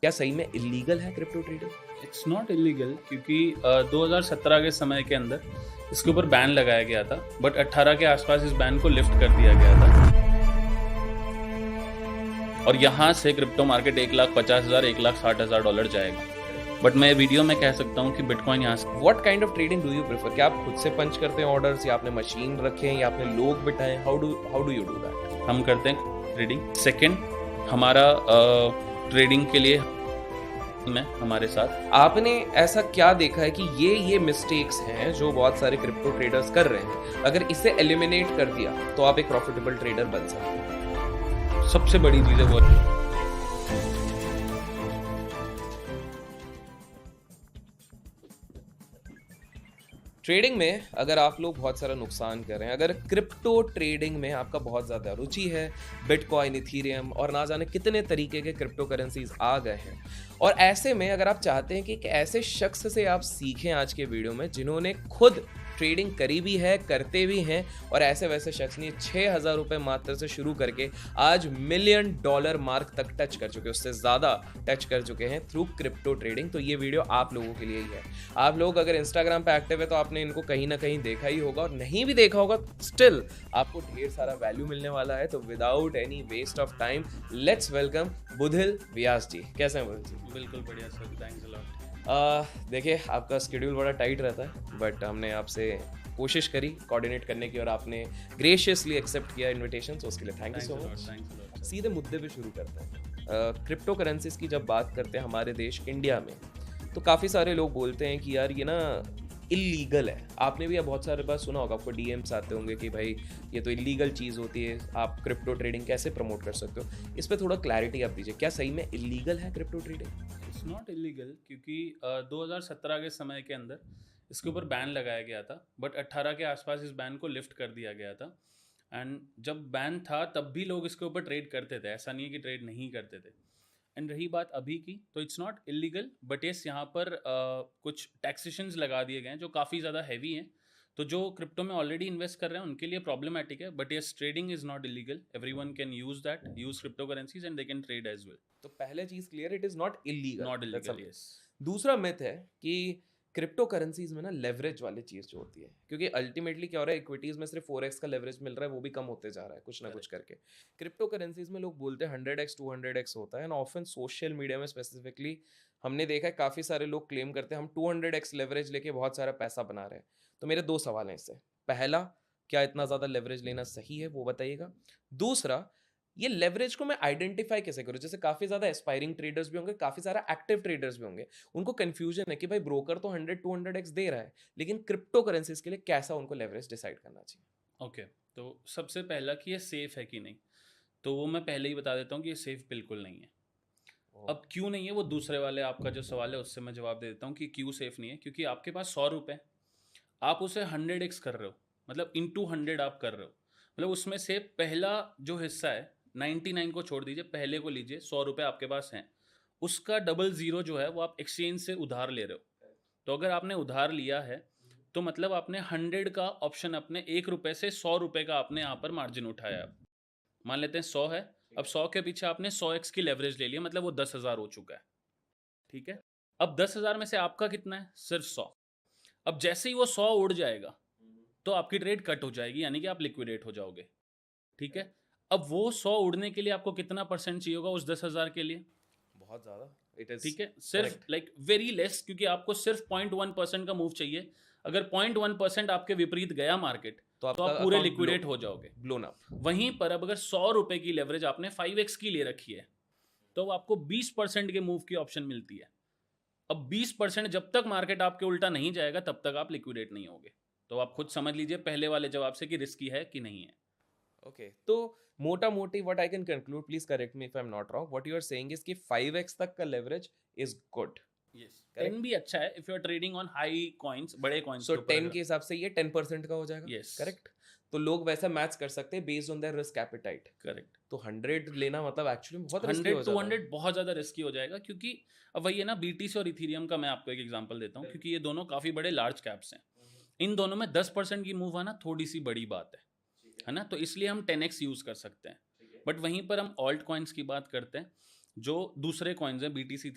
क्या सही में इलीगल है crypto trading? It's not illegal क्योंकि 2017 के समय के अंदर इसके ऊपर बैन लगाया गया था, बट 18 के आसपास इस बैन को लिफ्ट कर दिया गया था और यहाँ से क्रिप्टो मार्केट 1,50,000 $1,60,000 जाएगा। बट मैं वीडियो में कह सकता हूँ कि बिटकॉइन यहाँ से what kind of trading do you prefer? क्या आप खुद से पंच करते हैं ऑर्डर्स, या आपने मशीन रखे हैं, या आपने लोग बिठाए? How do you do that? हम करते हैं ट्रेडिंग। सेकेंड, हमारा ट्रेडिंग के लिए में हमारे साथ आपने ऐसा क्या देखा है कि ये मिस्टेक्स हैं जो बहुत सारे क्रिप्टो ट्रेडर्स कर रहे हैं, अगर इसे एलिमिनेट कर दिया तो आप एक प्रॉफिटेबल ट्रेडर बन सकते हैं? सबसे बड़ी चीज़ है वो ट्रेडिंग में अगर आप लोग बहुत सारा नुकसान कर रहे हैं, अगर क्रिप्टो ट्रेडिंग में आपका बहुत ज़्यादा रुचि है, बिटकॉइन, इथीरियम और ना जाने कितने तरीके के क्रिप्टो करेंसीज आ गए हैं, और ऐसे में अगर आप चाहते हैं कि एक ऐसे शख्स से आप सीखें आज के वीडियो में जिन्होंने खुद ट्रेडिंग करी भी है, करते भी हैं, और ऐसे वैसे शख्स ने 6,000 रुपये मात्र से शुरू करके आज $1 मिलियन मार्क तक टच कर चुके हैं, उससे ज़्यादा टच कर चुके हैं थ्रू क्रिप्टो ट्रेडिंग, तो ये वीडियो आप लोगों के लिए ही है। आप लोग अगर इंस्टाग्राम पे एक्टिव है तो आपने इनको कहीं ना कहीं देखा ही होगा, और नहीं भी देखा होगा स्टिल आपको ढेर सारा वैल्यू मिलने वाला है। तो without any waste of time let's welcome Budhil Vyas ji. कैसे हैं बुधिल जी? बिल्कुल बढ़िया सर, थैंक्स अ लॉट। देखिए, आपका स्केड्यूल बड़ा टाइट रहता है, बट हमने आपसे कोशिश करी कोऑर्डिनेट करने की और आपने ग्रेशियसली एक्सेप्ट किया इनविटेशन, तो उसके लिए थैंक यू सो मच। सीधे मुद्दे पे शुरू करते हैं। क्रिप्टो करेंसीज की जब बात करते हैं हमारे देश इंडिया में, तो काफ़ी सारे लोग बोलते हैं कि यार ये ना इलीगल है। आपने भी बहुत सारे बार सुना होगा, आपको डीएम्स आते होंगे कि भाई ये तो इलीगल चीज़ होती है, आप क्रिप्टो ट्रेडिंग कैसे प्रमोट कर सकते हो? इस पर थोड़ा क्लैरिटी आप दीजिए, क्या सही में इलीगल है crypto trading? It's not illegal क्योंकि 2017 के समय के अंदर इसके ऊपर बैन लगाया गया था, बट 18 के आसपास इस बैन को लिफ्ट कर दिया गया था। एंड जब बैन था तब भी लोग इसके ऊपर ट्रेड करते थे, ऐसा नहीं है कि ट्रेड नहीं करते थे। एंड रही बात अभी की, तो it's not illegal, but yes यहाँ पर कुछ टैक्सेशंस लगा दिए गए हैं जो काफ़ी ज़्यादा हैवी हैं। तो जो क्रिप्टो में ऑलरेडी इन्वेस्ट कर रहे हैं उनके लिए प्रॉब्लमेटिक है, but yes trading is not illegal. Everyone can use crypto currencies and they can trade as well. तो पहले चीज clear, it is not illegal. Not illegal, yes. दूसरा मिथ है कि क्रिप्टो करेंसीज में ना लेवरेज वाली चीज जो होती है, क्योंकि अल्टीमेटली क्या हो रहा है, इक्विटीज में सिर्फ 4x का लेवरेज मिल रहा है, वो भी कम होते जा रहा है कुछ ना कुछ करके। क्रिप्टो करेंसीज में लोग बोलते हैं 100x 200x होता है, एंड ऑफन सोशल मीडिया में स्पेसिफिकली हमने देखा है काफी सारे लोग क्लेम करते हैं हम 200x लेवरेज लेके बहुत सारा पैसा बना रहे हैं। तो मेरे दो सवाल हैं इससे। पहला, क्या इतना ज्यादा लेवरेज लेना सही है, वो बताइएगा। दूसरा, ये लेवरेज को मैं आइडेंटिफाई कैसे करूं? जैसे काफी ज्यादा एस्पायरिंग ट्रेडर्स भी होंगे, काफी सारा एक्टिव ट्रेडर्स भी होंगे, उनको कंफ्यूजन है कि भाई ब्रोकर तो 100-200x दे रहा है, लेकिन क्रिप्टो करेंसीज के लिए कैसा उनको लेवरेज डिसाइड करना चाहिए? ओके, तो सबसे पहला कि ये सेफ है कि नहीं, तो वो मैं पहले ही बता देता हूँ कि ये सेफ बिल्कुल नहीं है। अब क्यों नहीं है वो दूसरे वाले आपका जो सवाल है उससे मैं जवाब दे देता हूँ कि क्यों सेफ नहीं है। क्योंकि आपके पास 100 रुपये, आप उसे 100x कर रहे हो, मतलब इंटू 100 आप कर रहे हो। मतलब उसमें से पहला जो हिस्सा है 99 को छोड़ दीजिए, पहले को लीजिए, 100 रुपये आपके पास हैं, उसका डबल ज़ीरो जो है वो आप एक्सचेंज से उधार ले रहे हो। तो अगर आपने उधार लिया है तो मतलब आपने 100 का ऑप्शन, अपने 1 रुपये से 100 रुपये का आपने यहाँ पर मार्जिन उठाया। मान लेते हैं 100 है, अब 100 के पीछे आपने 100x की लेवरेज ले लिया, मतलब वो 10,000 हो चुका है। ठीक है, अब 10,000 में से आपका कितना है? सिर्फ 100। अब जैसे ही वो 100 उड़ जाएगा तो आपकी ट्रेड कट हो जाएगी, यानी कि आप लिक्विडेट हो जाओगे। ठीक है, अब वो 100 उड़ने के लिए आपको कितना परसेंट चाहिए होगा उस 10,000 के लिए? बहुत ज्यादा। इट इज ठीक है, सिर्फ लाइक वेरी लेस, क्योंकि आपको सिर्फ 0.1% का मूव चाहिए। अगर 0.1% आपके विपरीत गया मार्केट तो आप पूरे लिक्विडेट हो जाओगे, ब्लोन अप। वहीं पर अब अगर 100 रुपए की लेवरेज आपने 5x की ले रखी है तो आपको 20% के मूव की ऑप्शन मिलती है। अब 20% जब तक मार्केट आपके उल्टा नहीं जाएगा तब तक आप लिक्विडेट नहीं होगे। तो आप खुद समझ लीजिए पहले वाले जवाब से कि रिस्की है कि नहीं है। ओके, तो मोटा मोटी what I can conclude, please correct me if I am not wrong, what you are saying is कि 5x तक का लेवरेज इज गुड। यस, 10 भी अच्छा है if you are trading on high coins, बड़े कॉइंस। सो 10 के हिसाब से ये 10% का हो जाएगा। Yes, correct. तो लोग वैसा मैच कर सकते हैं based on their risk appetite. Correct. तो 100 लेना मतलब एक्चुअली बहुत रिस्की 100 हो जाता है। 200 बहुत ज़्यादा रिस्की हो जाएगा, क्योंकि अब वही है ना, बीटीसी और इथीरियम का मैं आपको एक एग्जांपल देता हूँ, क्योंकि ये दोनों काफ़ी बड़े लार्ज कैप्स हैं। इन दोनों में 10% की मूव आना थोड़ी सी बड़ी बात है ना, तो इसलिए हम 10x यूज़ कर सकते हैं। बट वहीं पर हम ऑल्ट कॉइन्स की बात करते हैं, जो दूसरे कॉइन्स हैं, बीटीसी